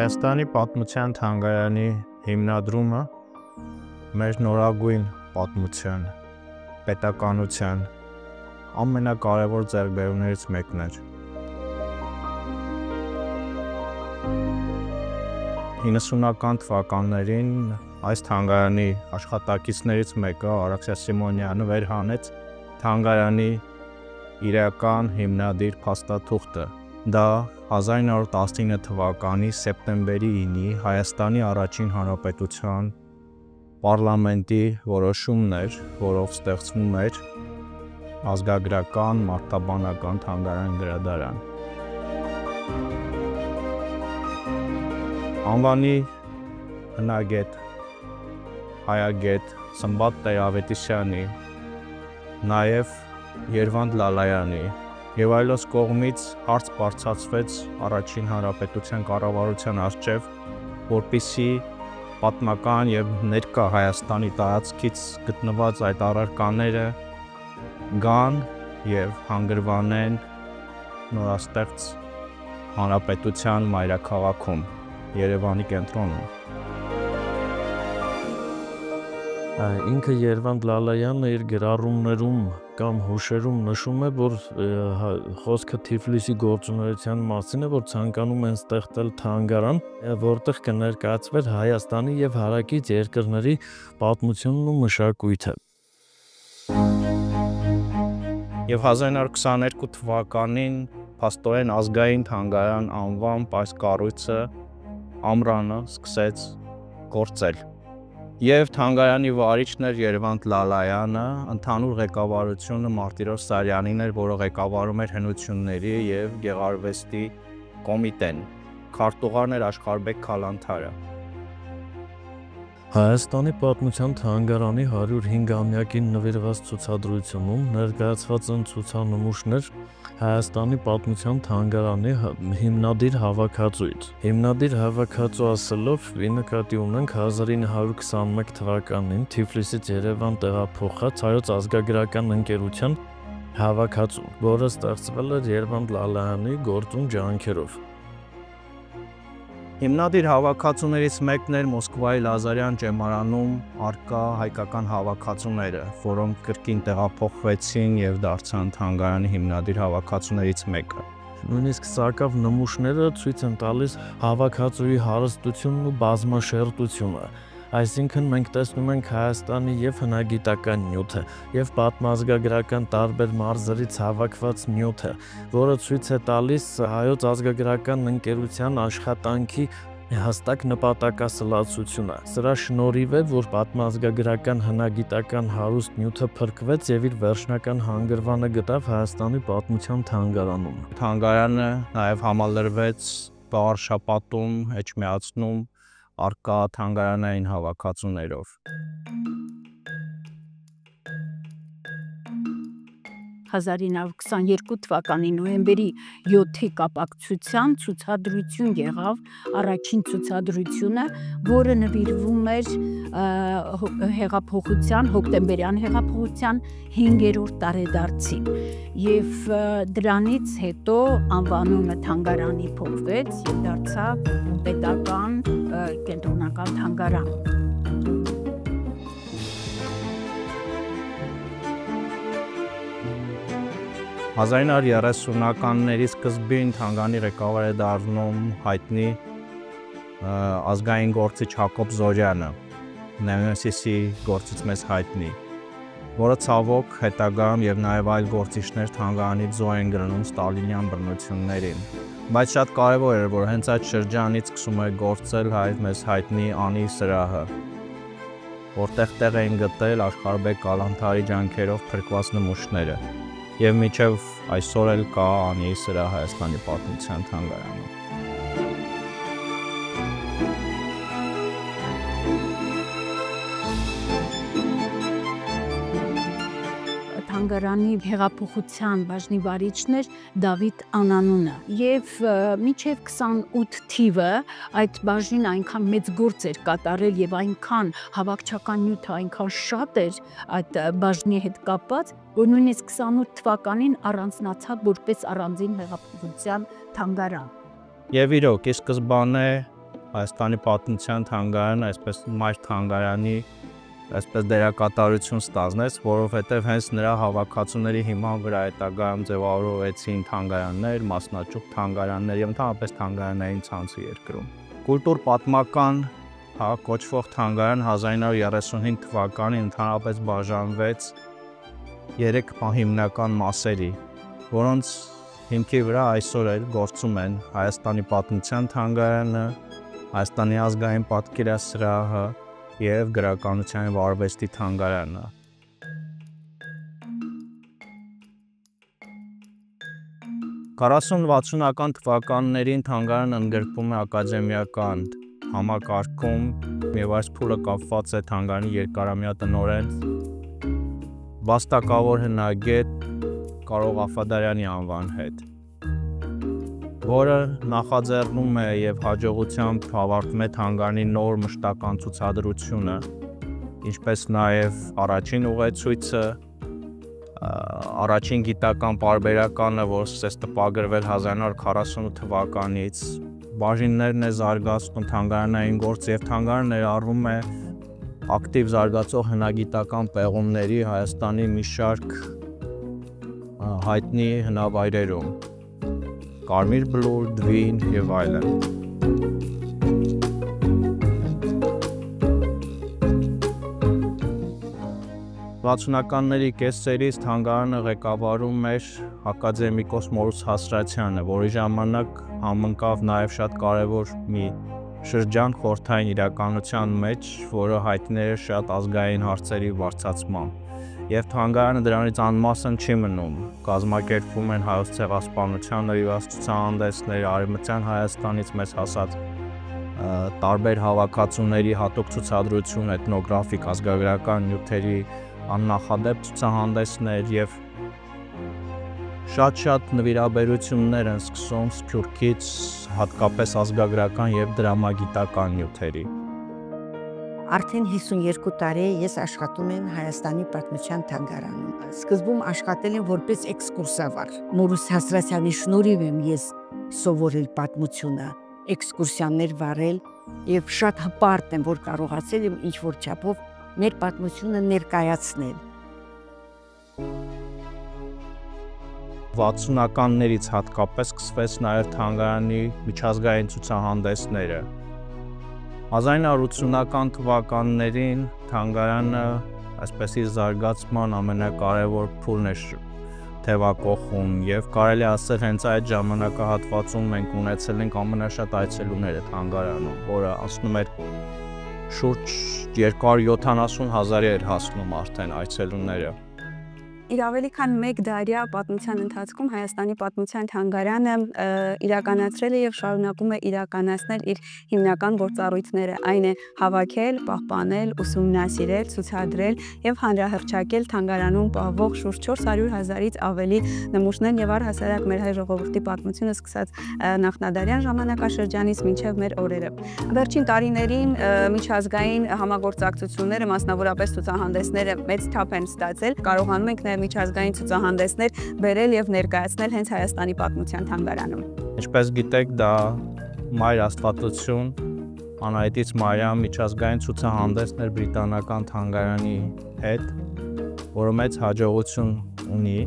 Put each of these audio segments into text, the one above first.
Հայաստանի պատմության թանգարանի հիմնադրումը մեր նորագույն պատմության, պետականության ամենակարևոր ձեռքբերումներից մեկն էր։ 90-ական թվականներին այս թանգարանի աշխատակիցներից մեկը Արաքսիա Սիմոնյանը վերհանեց թանգարանի իրական հիմնադիր փաստաթուղթը։ Դա 1919 թվականի սեպտեմբերի 9-ի Հայաստանի Առաջին Հանրապետության պարլամենտի որոշումն էր, որով ստեղծվում էր ազգագրական մարդաբանական թանգարան գրադարան։ Անվանի հնագետ, հայագետ Սմբատ Տեր-Ավետիսյանի, նաև Երվանդ Լալայանի և այլոց կողմից հարց բարձրացվեց Առաջին Հանրապետության կառավարության առջև, որպեսզի պատմական և ներկա Հայաստանի տարածքից գտնված այդ առարկաները գան և հանգրվանեն նորաստեղծ հանրապետության մայրաքաղաքում, Երևանի կենտրոնում։ Ինքը Երվանդ Լալայանը իր գրառումներում կամ հուշերում նշում է, որ խոսքը Թիֆլիսի գործունեության մասին է, որ ցանկանում են ստեղծել թանգարան, որտեղ կներկայացվեր Հայաստանի և հարակից երկրների պատմությունն ու մշակույթը։ Եվ 1922 թվականին փաստորեն ազգային թանգարան անվամբ այս կառույցը ամռանը սկսեց գործել։ Եվ թանգարանի վարիչն էր Երվանդ Լալայանը, ընդհանուր ղեկավարությունը Մարտիրոս Սարյանին էր, որը ղեկավարում էր հնությունների և գեղարվեստի կոմիտեն, քարտուղարն էր Աշխարհբեկ Քալանթարը։ Հայաստանի պատմության թանգարանի 105-ամյակին նվիրված ցուցադրությունում ներկայացված են ցուցանմուշներ Հայաստանի պատմության թանգարանի հիմնադիր հավաքածուից։ Հիմնադիր հավաքածու ասելով նկատի ունենք 1921 թվականին Թիֆլիսից Երևան տեղափոխած Հայոց ազգագրական ընկերության հավաքածու, որը ստեղծվել էր Երվանդ Լալայանի գործուն ջանքերով։ Հիմնադիր հավաքածուներից մեկն էր Մոսկվայի Լազարյան ճեմարանում առկա հայկական հավաքածուները, որոնք կրկին տեղափոխվեցին և դարձան թանգարանի հիմնադիր հավաքածուներից մեկը։ Նույնիսկ սակավ նմուշները ցույց են տալիս հավաքածուի հարստությունն ու բազմաշերտությունը։ Այսինքն մենք տեսնում ենք Հայաստանի և հնագիտական նյութը, և պատմազգագրական տարբեր մարզերից հավաքված նյութը, որը ցույց է տալիս Հայոց ազգագրական ընկերության աշխատանքի հստակ նպատակասլացությունը։ Սրա շնորհիվ է, որ պատմազգագրական հնագիտական հարուստ նյութը փրկվեց և իր վերջնական հանգրվանը գտավ Հայաստանի պատմության թանգարանում։ Թանգարանը նաև համալրվեց Բաղարշապատում, Էջմիածնում առկա թանգարանային հավաքածուներով։ 1922 թվականի նոյեմբերի 7-ի կապակցությամբ ցուցադրություն եղավ առաջին ցուցադրությունը, որը նվիրվում էր հեղափոխության, հոկտեմբերյան հեղափոխության 5-րդ տարեդարձին, և դրանից հետո անվանումը թանգարանի փոխվեց և դարձավ պետական կենտրոնական թանգարան։ 1930-ականների սկզբին թանգարանի ղեկավար է դառնում հայտնի ազգային գործիչ Հակոբ Զորյանը, Նեոնասիսի գործից մեզ հայտնի, որը ցավոք հետագայում և նաև այլ գործիչներ թանգարանից զոհ են գրնում ստալինյան բռնություններին։ Բայց շատ կարևոր էր, որ հենց այդ շրջանից սկսում է գործել մեզ հայտնի Անի սրահը, որտեղ տեղ էին գտել Աշխարհբեկ Քալանթարի ջանքերով փրկված նմուշները, և մինչև այսօր էլ կա Անի սրահը Հայաստանի պատմության թանգարանում։ թանգարանի հեղափոխության բաժնի վարիչն էր Դավիթ Անանունը, և մինչև 28 թիվը այդ բաժին այնքան մեծ գործ էր կատարել և այնքան հավաքչական նյութը այնքան շատ էր այդ բաժնի հետ կապված, որ նույնիսկ 28 թվականին առանձնացավ որպես առանձին հեղափոխության թանգարան։ Եվ իրոք, ի սկզբանե Հայաստանի պատմության թանգարանը այսպես մայր թանգարանի այսպես դերակատարություն ստանձնեց, որովհետև հենց նրա հավաքածուների հիման վրա հետագայում ձևավորվեցին թանգարաններ, մասնաճյուղ թանգարաններ եւ ընդհանրապես թանգարանային ցանցը երկրում։ Կուլտուր պատմական կոչվող թանգարան 1935 թվականին ընդհանրապես բաժանվեց 3 հիմնական մասերի, որոնց հիմքի վրա այսօր էլ գործում են Հայաստանի պատմության թանգարանը, Հայաստանի ազգային պատկերասրահը և գրականության և արվեստի թանգարանը։ 40-60-ական թվականներին թանգարանը ընդգրկվում է ակադեմիական համակարգում և այս փուլը կապված է թանգարանի երկարամյա տնօրեն վաստակավոր հնագետ Կարո Ղաֆադարյանի անվան հետ, որը նախաձեռնում է և հաջողությամբ ավարտում է թանգարանի նոր մշտական ցուցադրությունը, ինչպես նաև առաջին ուղեցույցը, առաջին գիտական պարբերականը, որ սկսեց տպագրվել 1948 թվականից, բաժիններն է զարգացնում թանգարանային գործը և թանգարանը ներառում է ակտիվ զարգացող հնագիտական պեղումների Հայաստանի մի շարք հայտնի հնավայրերում՝ Կարմիր Բլուր, Դվին և այլն։ 60-ականների կեսերից թանգարանը ղեկավարում էր ակադեմիկոս Մորուս Հասրաթյանը, որի ժամանակ համընկավ նաև շատ կարևոր մի շրջան խորհրդային իրականության մեջ, որը հայտնի էր շատ ազգային հարցերի բարձրացմամբ։ Եվ թանգարանը դրանից անմասն չի մնում, կազմակերպվում են հայոց ցեղասպանության նվիրված ցուցահանդեսներ, Արևմտյան Հայաստանից մեզ հասած տարբեր հավաքածուների հատուկ ցուցադրություն, էթնոգրաֆիկ ազգագրական նյութերի աննախադեպ ցուցահանդեսներ և շատ նվիրաբերություններ են սկսում Սփյուռքից, հատկապես ազգագրական և դրամագիտական նյութերի։ Արդեն 52 տարի է ես աշխատում եմ Հայաստանի պատմության թանգարանում։ Սկզբում աշխատել եմ որպես էքսկուրսավար։ Մորուս Հասրաթյանի շնորհիվ եմ ես սովորել պատմությունը, էքսկուրսիաներ վարել եւ շատ հպարտ եմ, որ կարողացել եմ ինչ-որ չափով մեր պատմությունը ներկայացնել։ 60-ականներից հատկապես սկսվեց նաև թանգարանի միջազգային ցուցահանդեսները։ 1980-ական թվականներին թանգարանը այսպես իր զարգացման ամենակարևոր փուլն էր թևակողում եւ կարելի ասել հենց այդ ժամանակահատվածում մենք ունեցել ենք ամենաշատ այցելուները թանգարանում, որը անցնում էր շուրջ 270,000-ի էր հասնում արդեն այցելուները։ Իր ավելի քան մեկ դարյա պատմության ընթացքում Հայաստանի պատմության թանգարանը իրականացրել է եւ շարունակում է իրականացնել իր հիմնական գործառույթները, այն է հավաքել, պահպանել, ուսումնասիրել, ցուցադրել եւ հանրահռչակել թանգարանում պահվող շուրջ 400,000-ից ավելի նմուշներ եւ առհասարակ մեր հայ ժողովրդի պատմությունը սկսած նախնադարյան ժամանակաշրջանից մինչեւ մեր օրերը։ Վերջին տարիներին միջազգային համագործակցությունները, մասնավորապես ցուցահանդեսները մեծ թափ են ստացել, կարողանում ենք միջազգային ցուցահանդեսներ բերել եւ ներկայացնել հենց Հայաստանի պատմության թանգարանում։ Ինչպես գիտեք, դա մայր աստվածություն, Անահիտից Մարիամ միջազգային ցուցահանդեսներ բրիտանական թանգարանի հետ, որը մեծ հաջողություն ունի։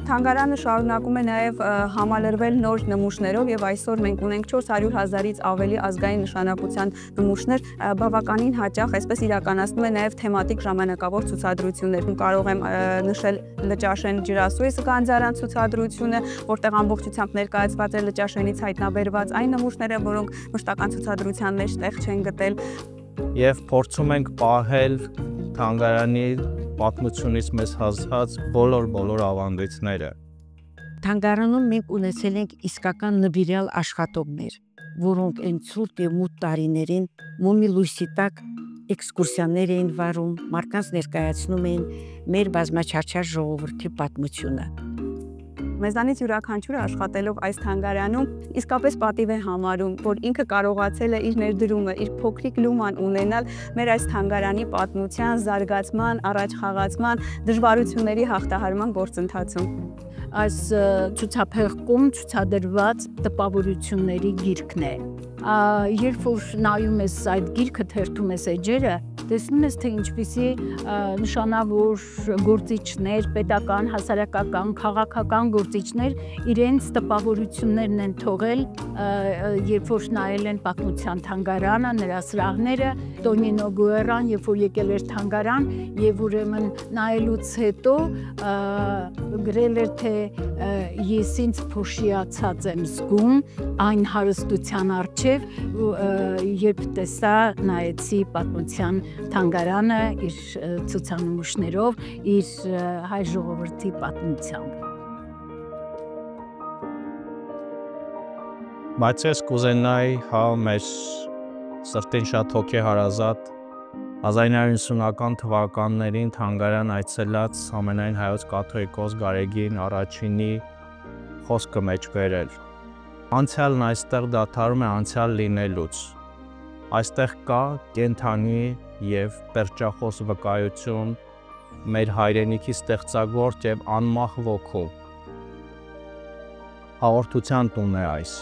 Թանգարանը շարունակում է նաև համալրվել նոր նմուշներով եւ այսօր մենք ունենք 400,000-ից ավելի ազգային նշանակության նմուշներ, բավականին հաճախ այսպես իրականացնում է նաև թեմատիկ ժամանակավոր ցուցադրություններ։ Կարող եմ նշել Լճաշեն ջրասույս գանձարան ցուցադրությունը, որտեղ ամբողջությամբ ներկայացված է Լճաշենից հայտնաբերված այն նմուշները, որոնք մշտական ցուցադրության մեջ տեղ չեն գտել։ Եվ փորձում ենք պահել թանգարանի պատմությունից մեզ հասած բոլոր ավանդույթները։ Թանգարանում մենք ունեցել ենք իսկական նվիրյալ աշխատողներ, որոնք այն ցուրտ եւ մութ տարիներին մոմի լույսի տակ էքսկուրսիաներ էին վարում, մարդկանց ներկայացնում էին մեր բազմաչարչար ժողովրդի պատմությունը։ Մեզանից յուրաքանչյուրը աշխատելով այս թանգարանում իսկապես պատիվ է համարում, որ ինքը կարողացել է իր ներդրումը, իր փոքրիկ լուման ունենալ մեր այս թանգարանի պատմության, զարգացման, առաջխաղացման, դժվարությունների հաղթահարման գործընթացում։ Այս ցուցափեղկում ցուցադրված տպավորությունների գիրքն է։ Երբ որ նայում ես այդ գիրքը, թերթում ես էջերը, տեսնում ես, թե ինչպիսի նշանավոր գործիչներ, պետական, հասարակական, քաղաքական գործիչներ իրենց տպավորություններն են թողել, երբ որ նայել են պատմության թանգարանը, նրա սրահները, Տոնինո Գուերան, երբ որ եկել էր թանգարան, եւ ուրեմն նայելուց հետո գրել էր, թե ես ինձ փոշիացած եմ զգում այն հարստության առջև, երբ տեսա, նայեցի պատմության թանգարանը իր ցուցանմուշներով, իր հայ ժողովրդի պատմությամբ։ Բայց ես կուզենայի մեր սրտին շատ հոգեհարազատ 1990-ական թվականներին թանգարան այցելած ամենայն հայոց կաթողիկոս Գարեգին առաջինի խոսքը մեջ բերել։ Անցյալն այստեղ դադարում է անցյալ լինելուց։ Այստեղ կա կենդանի և պերճախոս վկայություն մեր հայրենիքի ստեղծագործ և անմահ ոգու։ Հաղորդության տուն է այս։